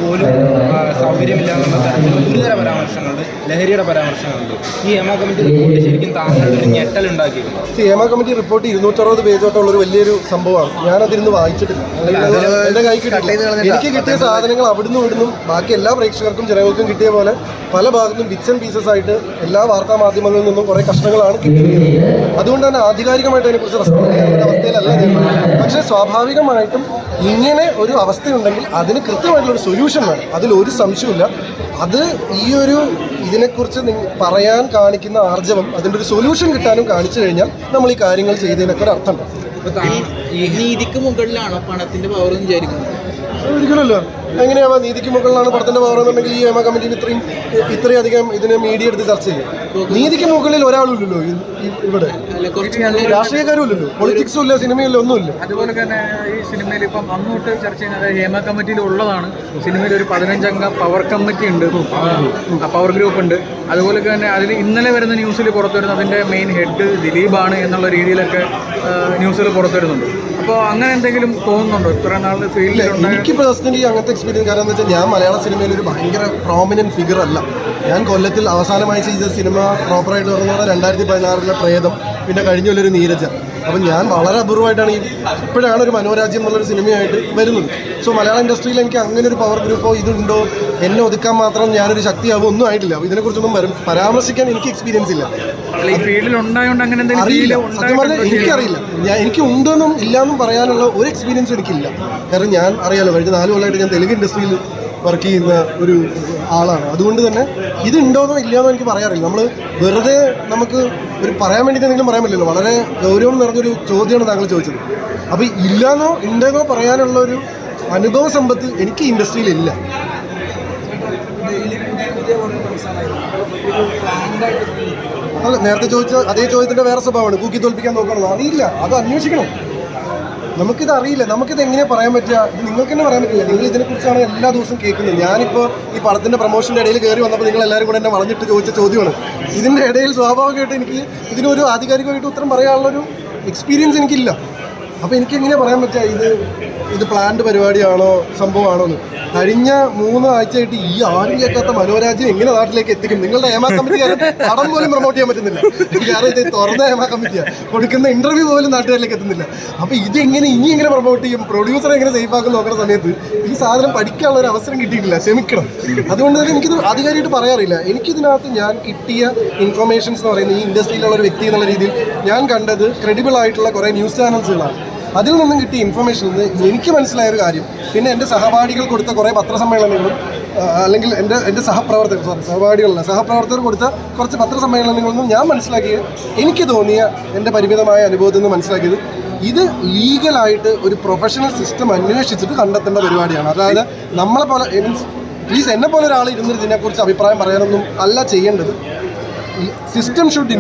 പോലും സൗകര്യമില്ല എന്നുള്ള തരത്തിലുള്ള ഗുരുതര പരാമർശങ്ങളുണ്ട്, ലഹരിയുടെ പരാമർശങ്ങളുണ്ട്. ഈ ഹേമ കമ്മിറ്റി റിപ്പോർട്ട് ശരിക്കും താങ്കളുടെ ഒരു ഞെട്ടലുണ്ടാക്കിയിരുന്നു. ഹേമ കമ്മിറ്റി റിപ്പോർട്ട് 260 പേജോട്ടുള്ളൊരു വലിയൊരു സംഭവമാണ്. ഞാനതിരുന്ന് വായിച്ചിട്ടില്ല. എൻ്റെ കൈ കിട്ടില്ല. എനിക്ക് കിട്ടിയ സാധനങ്ങൾ അവിടുന്ന് ഇവിടുന്നും ബാക്കി എല്ലാ പ്രേക്ഷകർക്കും ജനങ്ങൾക്കും കിട്ടിയ പോലെ പല ഭാഗത്തും ബിറ്റ്സ് ആൻഡ് പീസസ് ആയിട്ട് എല്ലാ വാർത്താ മാധ്യമങ്ങളിൽ നിന്നും കുറേ കഷ്ണങ്ങളാണ് കിട്ടിയിരിക്കുന്നത്. അതുകൊണ്ട് തന്നെ ആധികാരികമായിട്ട് അതിനെക്കുറിച്ച് റെസ്പോണ്ട് ചെയ്യുന്ന ഒരു അവസ്ഥയിലല്ല ഞാൻ. പക്ഷേ സ്വാഭാവികമായിട്ടും ഇങ്ങനെ ഒരു അവസ്ഥയുണ്ടെങ്കിൽ അതിന് കൃത്യമായിട്ടുള്ളൊരു സൊല്യൂഷൻ വേണം, അതിലൊരു സംശയമില്ല. അത് ഈ ഒരു ഇതിനെക്കുറിച്ച് പറയാൻ കാണിക്കുന്ന ആർജവം അതിൻ്റെ ഒരു സൊല്യൂഷൻ കിട്ടാനും കാണിച്ചു കഴിഞ്ഞാൽ നമ്മൾ ഈ കാര്യങ്ങൾ ചെയ്തതിനൊക്കെ ഒരു അർത്ഥമുണ്ട്. നീതിക്ക് മുകളിലാണോ പണത്തിന്റെ പവർ എന്ന് വിചാരിക്കുന്നത്? ഒരിക്കലല്ലോ. എങ്ങനെയാവാ നീതിക്ക് മുകളിലാണ് പടത്തിന്റെ പവർ എന്നുണ്ടെങ്കിൽ ഈ ഹേമ കമ്മിറ്റിന് ഇത്രയും അധികം ഇതിനെ മീഡിയ എടുത്ത് ചർച്ച ചെയ്യും. നീതിക്ക് മുകളിൽ ഒരാളില്ലല്ലോ ഇവിടെ, രാഷ്ട്രീയക്കാരും ഇല്ലല്ലോ, പൊളിറ്റിക്സും ഇല്ല, സിനിമയില്ല, ഒന്നുമില്ല. അതുപോലെ തന്നെ ഈ സിനിമയിൽ ഇപ്പം അന്നോട്ട് ചർച്ച ചെയ്യുന്നത് ഹേമ കമ്മിറ്റിയിൽ ഉള്ളതാണ്. സിനിമയിൽ ഒരു 15 അംഗ പവർ കമ്മിറ്റി ഉണ്ട്, പവർ ഗ്രൂപ്പ് ഉണ്ട്. അതുപോലെ തന്നെ അതിൽ ഇന്നലെ വരുന്ന ന്യൂസിൽ പുറത്തു വരുന്നത് അതിൻ്റെ മെയിൻ ഹെഡ് ദിലീപാണ് എന്നുള്ള രീതിയിലൊക്കെ ന്യൂസുകൾ പുറത്തു വരുന്നുണ്ട്. അപ്പോൾ അങ്ങനെ എന്തെങ്കിലും തോന്നുന്നുണ്ടോ ഇത്ര നാൾ ഫീൽഡിൽ? എനിക്ക് പേഴ്സണലി അങ്ങനത്തെ എക്സ്പീരിയൻസ്, കാരണം എന്താ വെച്ചാൽ ഞാൻ മലയാള സിനിമയിൽ ഒരു ഭയങ്കര പ്രോമിനൻറ്റ് ഫിഗർ അല്ല. ഞാൻ കൊല്ലത്തിൽ അവസാനമായി ചെയ്ത സിനിമ പ്രോപ്പറായിട്ട് പറഞ്ഞാൽ 2016 പ്രേതം, പിന്നെ കഴിഞ്ഞ കൊല്ലൊരു നീരജ. അപ്പം ഞാൻ വളരെ അപൂർവമായിട്ടാണ് ഇപ്പോഴാണ് ഒരു മനോരാജ്യം എന്നുള്ളൊരു സിനിമയായിട്ട് വരുന്നത്. സോ മലയാള ഇൻഡസ്ട്രിയിൽ എനിക്ക് അങ്ങനെ ഒരു പവർ ഗ്രൂപ്പോ ഇതുണ്ടോ, എന്നെ ഒതുക്കാൻ മാത്രം ഞാനൊരു ശക്തിയാവോ ഒന്നും ആയിട്ടില്ല. അപ്പോൾ ഇതിനെക്കുറിച്ചൊന്നും പരാമർശിക്കാൻ എനിക്ക് എക്സ്പീരിയൻസ് ഇല്ല. അറിയില്ല, സത്യം പറഞ്ഞാൽ എനിക്കറിയില്ല. എനിക്ക് ഉണ്ടെന്നും ഇല്ലയെന്നും പറയാനുള്ള ഒരു എക്സ്പീരിയൻസും എനിക്കില്ല. കാരണം ഞാൻ അറിയാലോ, കഴിഞ്ഞ 4 കൊല്ലമായിട്ട് ഞാൻ തെലുങ്ക് ഇൻഡസ്ട്രിയിൽ വർക്ക് ചെയ്യുന്ന ഒരു ആളാണ്. അതുകൊണ്ട് തന്നെ ഇതുണ്ടോന്നോ ഇല്ലയെന്നോ എനിക്ക് പറയാറില്ല. നമ്മൾ വെറുതെ നമുക്ക് ഒരു പറയാൻ വേണ്ടിയിട്ട് എന്തെങ്കിലും പറയാൻ പറ്റില്ലല്ലോ. വളരെ ഗൗരവം നിറഞ്ഞൊരു ചോദ്യമാണ് താങ്കൾ ചോദിച്ചത്. അപ്പോൾ ഇല്ലയെന്നോ ഉണ്ടെന്നോ പറയാനുള്ള ഒരു അനുഭവ സമ്പത്ത് എനിക്ക് ഇൻഡസ്ട്രിയിലില്ല. അല്ല, നേരത്തെ ചോദിച്ച അതേ ചോദ്യത്തിൻ്റെ വേറെ സ്വഭാവമാണ്. കൂക്കി തോൽപ്പിക്കാൻ നോക്കണം, അറിയില്ല, അത് അന്വേഷിക്കണം. നമുക്കിത് അറിയില്ല, നമുക്കിത് എങ്ങനെ പറയാൻ പറ്റുക? നിങ്ങൾക്ക് തന്നെ പറയാൻ പറ്റില്ല. നിങ്ങൾ ഇതിനെക്കുറിച്ചാണ് എല്ലാ ദിവസവും കേൾക്കുന്നത്. ഞാനിപ്പോൾ ഈ പടത്തിൻ്റെ പ്രൊമോഷൻ്റെ ഇടയിൽ കയറി വന്നപ്പോൾ നിങ്ങൾ എല്ലാവരും കൂടെ എന്നെ വളഞ്ഞിട്ട് ചോദിച്ച ചോദ്യമാണ്. ഇതിൻ്റെ ഇടയിൽ സ്വാഭാവികമായിട്ട് എനിക്ക് ഇതിനൊരു ആധികാരികമായിട്ട് ഉത്തരം പറയാനുള്ളൊരു എക്സ്പീരിയൻസ് എനിക്കില്ല. അപ്പോൾ എനിക്ക് എങ്ങനെയാണ് പറയാൻ പറ്റുക ഇത് പ്ലാൻഡ് പരിപാടിയാണോ സംഭവമാണോ എന്ന്? കഴിഞ്ഞ 3 ആഴ്ചയായിട്ട് ഈ ആരും കേൾക്കാത്ത മനോരാജ്യം എങ്ങനെ നാട്ടിലേക്ക് എത്തിക്കും? നിങ്ങളുടെ ഹേമ കമ്മിറ്റിക്കാരൻ പടം പോലും പ്രൊമോട്ട് ചെയ്യാൻ പറ്റുന്നില്ല. കാരണം ഇത് തുറന്ന ഹേമ കമ്മിറ്റിയാണ്, കൊടുക്കുന്ന ഇന്റർവ്യൂ പോലും നാട്ടുകാരിലേക്ക് എത്തുന്നില്ല. അപ്പോൾ ഇതെങ്ങനെ ഇനി എങ്ങനെ പ്രൊമോട്ട് ചെയ്യും? പ്രൊഡ്യൂസറെ എങ്ങനെ സേഫ് ആക്കും നോക്കുന്ന സമയത്ത് ഈ സാധനം പഠിക്കാനുള്ള ഒരു അവസരം കിട്ടിയിട്ടില്ല. ക്ഷമിക്കണം. അതുകൊണ്ട് തന്നെ എനിക്കിത് ആധികാരികമായിട്ട് പറയാറില്ല. എനിക്കിതിനകത്ത് ഞാൻ കിട്ടിയ ഇൻഫർമേഷൻസ് എന്ന് പറയുന്നത് ഈ ഇൻഡസ്ട്രിയിലുള്ള ഒരു വ്യക്തി എന്നുള്ള രീതിയിൽ ഞാൻ കണ്ടത് ക്രെഡിബിൾ ആയിട്ടുള്ള കുറേ ന്യൂസ് ചാനൽസുകളാണ്. അതിൽ നിന്നും കിട്ടിയ ഇൻഫർമേഷനിൽ എനിക്ക് മനസ്സിലായൊരു കാര്യം, പിന്നെ എൻ്റെ സഹപാഠികൾ കൊടുത്ത കുറേ പത്രസമ്മേളനങ്ങളും അല്ലെങ്കിൽ എൻ്റെ സഹപ്രവർത്തകർ കൊടുത്ത കുറച്ച് പത്രസമ്മേളനങ്ങളിൽ നിന്നും ഞാൻ മനസ്സിലാക്കിയത്, എനിക്ക് തോന്നിയ എൻ്റെ പരിമിതമായ അനുഭവത്തിൽ നിന്ന് മനസ്സിലാക്കിയത്, ഇത് ലീഗലായിട്ട് ഒരു പ്രൊഫഷണൽ സിസ്റ്റം അന്വേഷിച്ചിട്ട് കണ്ടെത്തേണ്ട പരിപാടിയാണ്. അതായത് നമ്മളെ പോലെ പ്ലീസ് എന്നെ പോലെ ഒരാൾ ഇരുന്നിട്ട് ഇതിനെക്കുറിച്ച് അഭിപ്രായം പറയാനൊന്നും അല്ല ചെയ്യേണ്ടത്. System should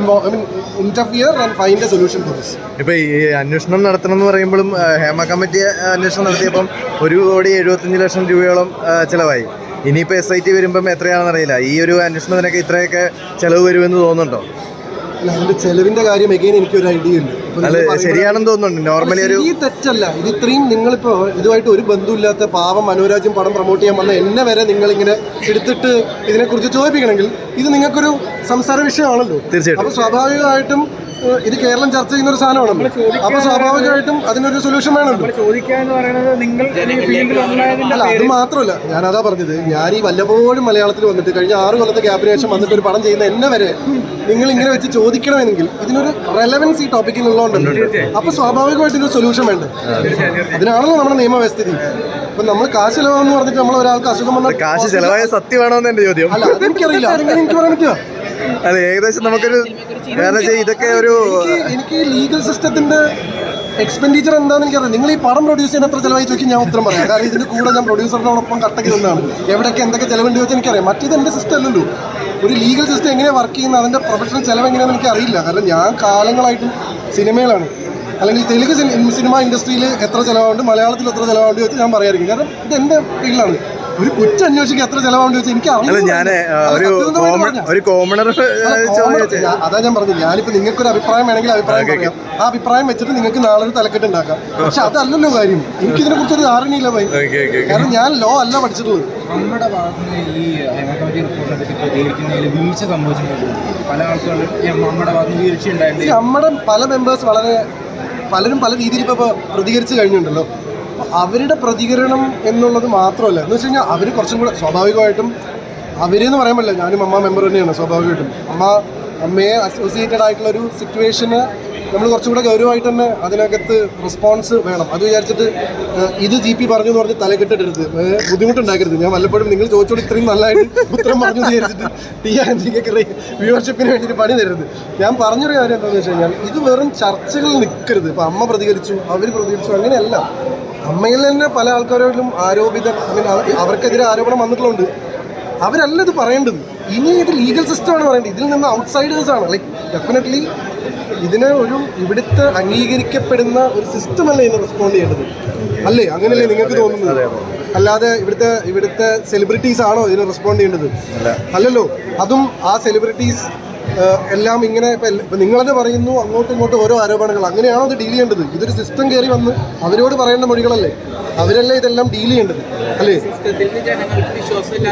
interfere and find A solution for this. ഇപ്പോൾ ഈ അന്വേഷണം നടത്തണം എന്ന് പറയുമ്പോഴും ഹേമ കമ്മിറ്റി അന്വേഷണം നടത്തിയപ്പം 1,75,00,000 രൂപയോളം ചിലവായി. ഇനിയിപ്പോൾ SIT വരുമ്പം എത്രയാണെന്ന് അറിയില്ല. ഈ ഒരു അന്വേഷണത്തിനൊക്കെ ഇത്രയൊക്കെ ചിലവ് വരുമെന്ന് തോന്നുന്നുണ്ടോ? അല്ല, അതിന്റെ ചെലവിന്റെ കാര്യം എഗെയിൻ എനിക്കൊരു ഐഡിയ ഇല്ല. ശരിയാണെന്ന് തോന്നുന്നുണ്ട്. നോർമലി ഒരു തെറ്റല്ല ഇത്. ഇത്രയും നിങ്ങളിപ്പോൾ ഇതുമായിട്ട് ഒരു ബന്ധമില്ലാത്ത പാവം മനോരാജ്യം പടം പ്രൊമോട്ട് ചെയ്യാൻ വന്ന എന്നെ വരെ നിങ്ങളിങ്ങനെ എടുത്തിട്ട് ഇതിനെക്കുറിച്ച് ചോദിപ്പിക്കണമെങ്കിൽ ഇത് നിങ്ങൾക്കൊരു സംസാര വിഷയമാണല്ലോ. തീർച്ചയായിട്ടും. അപ്പോൾ സ്വാഭാവികമായിട്ടും ഇത് കേരളം ചർച്ച ചെയ്യുന്ന ഒരു സാധനമാണല്ലോ. അപ്പോൾ സ്വാഭാവികമായിട്ടും അതിനൊരു സൊല്യൂഷൻ വേണമല്ലോ. അല്ല, അത് മാത്രമല്ല, ഞാനതാ പറഞ്ഞത്, ഞാൻ ഈ വല്ലപ്പോഴും മലയാളത്തിൽ വന്നിട്ട് കഴിഞ്ഞ 6 കൊല്ലത്തെ ഗ്യാപ്പിന് ശേഷം വന്നിട്ട് ഒരു പടം ചെയ്യുന്ന എന്നെ വരെ നിങ്ങൾ ഇങ്ങനെ വെച്ച് ചോദിക്കണമെങ്കിൽ ഇതിനൊരു റെലവൻസ് ഈ ടോപ്പിക്കിനുള്ളതുകൊണ്ടല്ലോ. അപ്പോൾ സ്വാഭാവികമായിട്ട് ഒരു സൊല്യൂഷൻ വേണ്ടേ? അതിനാണല്ലോ നമ്മുടെ നിയമവ്യവസ്ഥിതി. അപ്പം നമ്മൾ കാശ് ചിലവാന്ന് പറഞ്ഞിട്ട് നമ്മൾ ഒരാൾക്ക് അസുഖം വന്നാൽ കാശ് ചിലവായ സത്യമാണോ എന്ന് എൻ്റെ ചോദ്യം. അല്ല, അതെനിക്കറിയില്ല. അതെങ്ങനെ എനിക്ക് പറയാൻ പറ്റുക? അതെ, ഏകദേശം നമുക്കൊരു ഇതൊക്കെ ഒരു എനിക്ക് ലീഗൽ സിസ്റ്റത്തിന്റെ എക്സ്പെൻഡിച്ചർ എന്താണെന്ന് എനിക്കറിയാം. നിങ്ങൾ ഈ പടം പ്രൊഡ്യൂസ് ചെയ്യാൻ എത്ര ചിലവായി ചോദിക്കും, ഞാൻ ഉത്തരം പറയാം. കാരണം ഇതിന്റെ കൂടെ ഞാൻ പ്രൊഡ്യൂസറിനോടൊപ്പം കട്ടക്ക് തന്നെയാണ്. എവിടെയൊക്കെ എന്തൊക്കെ ചിലവുണ്ട് ചോദിച്ചാൽ എനിക്കറിയാം. മറ്റേത് എൻ്റെ സിസ്റ്റം അല്ലല്ലോ. ഒരു ലീഗൽ സിസ്റ്റം എങ്ങനെ വർക്ക് ചെയ്യുന്ന അതിൻ്റെ പ്രൊഫഷണൽ ചിലവ് എങ്ങനെയാണെന്ന് എനിക്ക് അറിയില്ല. കാരണം ഞാൻ കാലങ്ങളായിട്ടും സിനിമയിലാണ്, അല്ലെങ്കിൽ തെലുങ്ക് സിനിമ ഇൻഡസ്ട്രിയിൽ എത്ര ചിലവാണ്ട്, മലയാളത്തിൽ എത്ര ചിലവാണ്ട് ചോദിച്ചാൽ ഞാൻ പറയായിരിക്കും. കാരണം ഇത് എൻ്റെ ഫീൽഡാണ്. ഒരു കുറ്റം അന്വേഷിക്കാൻ എത്ര ചെലവാണെന്ന് ചോദിച്ചാൽ എനിക്ക് അല്ല അറിയില്ല. ഞാൻ അത് സത്യസന്ധമായിട്ട് പറഞ്ഞാ. ഒരു കോമണർ അതാ ഞാൻ പറഞ്ഞത്, ഞാനിപ്പോ നിങ്ങൾക്ക് ഒരു അഭിപ്രായം വേണമെങ്കിൽ അഭിപ്രായം പറയാം. ആ അഭിപ്രായം വെച്ചിട്ട് നിങ്ങൾക്ക് നാളെ ഒരു തലക്കെട്ട് ഉണ്ടാക്കാം. പക്ഷെ അതല്ലല്ലോ കാര്യം. എനിക്കിതിനെ കുറിച്ചൊരു ധാരണയില്ല ഭയ. കാരണം ഞാൻ ലോ അല്ല പഠിച്ചിട്ടുള്ളത്. നമ്മുടെ ഭാഗത്ത് നിന്ന് ഈ ഹേമ കമ്മിറ്റി റിപ്പോർട്ടിനെ പറ്റി പ്രതികരിക്കുന്നതിൽ വീഴ്ച സംഭവിച്ചിട്ടുണ്ട്. പല ആൾക്കാരും നമ്മുടെ ഭാഗത്ത് നിന്ന് വീഴ്ച ഉണ്ടായിട്ടുണ്ട്. നമ്മുടെ പല മെമ്പേഴ്സ് പലരും പല രീതിയിൽ ഇപ്പോൾ പ്രതികരിച്ച് കഴിഞ്ഞിട്ടുണ്ടല്ലോ. അവരുടെ പ്രതികരണം എന്നുള്ളത് മാത്രമല്ല എന്ന് വെച്ച് കഴിഞ്ഞാൽ അവർ കുറച്ചും കൂടെ സ്വാഭാവികമായിട്ടും അവരെന്ന് പറയാൻ പറ്റില്ല, ഞാനും അമ്മ മെമ്പർ തന്നെയാണ്. സ്വാഭാവികമായിട്ടും അമ്മയെ അസോസിയേറ്റഡ് ആയിട്ടുള്ളൊരു സിറ്റുവേഷന് നമ്മൾ കുറച്ചും കൂടെ ഗൗരവമായിട്ട് തന്നെ അതിനകത്ത് റെസ്പോൺസ് വേണം. അത് വിചാരിച്ചിട്ട് ഇത് GP പറഞ്ഞു എന്ന് പറഞ്ഞ് തലക്കെട്ടിടരുത്, ബുദ്ധിമുട്ടുണ്ടാക്കരുത്. ഞാൻ വല്ലപ്പോഴും നിങ്ങൾ ചോദിച്ചോട് ഇത്രയും നല്ലതായിട്ട് ഉത്തരം പറഞ്ഞു വിചാരിച്ചിട്ട് നിങ്ങൾക്ക് വ്യൂവർഷിപ്പിന് വേണ്ടിയിട്ട് പണി തരരുത്. ഞാൻ പറഞ്ഞൊരു കാര്യം എന്താണെന്ന് വെച്ച് കഴിഞ്ഞാൽ ഇത് വെറും ചർച്ചകൾ നിൽക്കരുത്. ഇപ്പോൾ അമ്മ പ്രതികരിച്ചു, അവർ പ്രതികരിച്ചു, അങ്ങനെയല്ല. അമ്മയിൽ തന്നെ പല ആൾക്കാരോടും ആരോപിതർ, അവർക്കെതിരെ ആരോപണം വന്നിട്ടുള്ളത്. അവരല്ല ഇത് പറയേണ്ടത്. ഇനി ഇത് ലീഗൽ സിസ്റ്റമാണ് പറയേണ്ടത്. ഇതിൽ നിന്ന് ഔട്ട്സൈഡേഴ്സാണ്. ലൈക്ക് ഡെഫിനറ്റ്ലി ഇതിന് ഇവിടുത്തെ അംഗീകരിക്കപ്പെടുന്ന ഒരു സിസ്റ്റമല്ലേ ഇതിന് റെസ്പോണ്ട് ചെയ്യേണ്ടത്, അല്ലേ? അങ്ങനെയല്ലേ നിങ്ങൾക്ക് തോന്നുന്നത്? അല്ലാതെ ഇവിടുത്തെ സെലിബ്രിറ്റീസ് ആണോ ഇതിന് റെസ്പോണ്ട് ചെയ്യേണ്ടത്? അല്ലല്ലോ. അതും ആ സെലിബ്രിറ്റീസ് എല്ലാം ഇങ്ങനെ ഇപ്പം നിങ്ങൾ തന്നെ പറയുന്നു അങ്ങോട്ടും ഇങ്ങോട്ടും ഓരോ ആരോപണങ്ങൾ. അങ്ങനെയാണോ അത് ഡീൽ ചെയ്യേണ്ടത്? ഇതൊരു സിസ്റ്റം കയറി വന്ന് അവരോട് പറയേണ്ട മൊഴികളല്ലേ? അവരല്ലേ ഇതെല്ലാം ഡീൽ ചെയ്യേണ്ടത്, അല്ലേ? സിസ്റ്റത്തിൽ ജനങ്ങൾക്ക് വിശ്വാസമില്ല.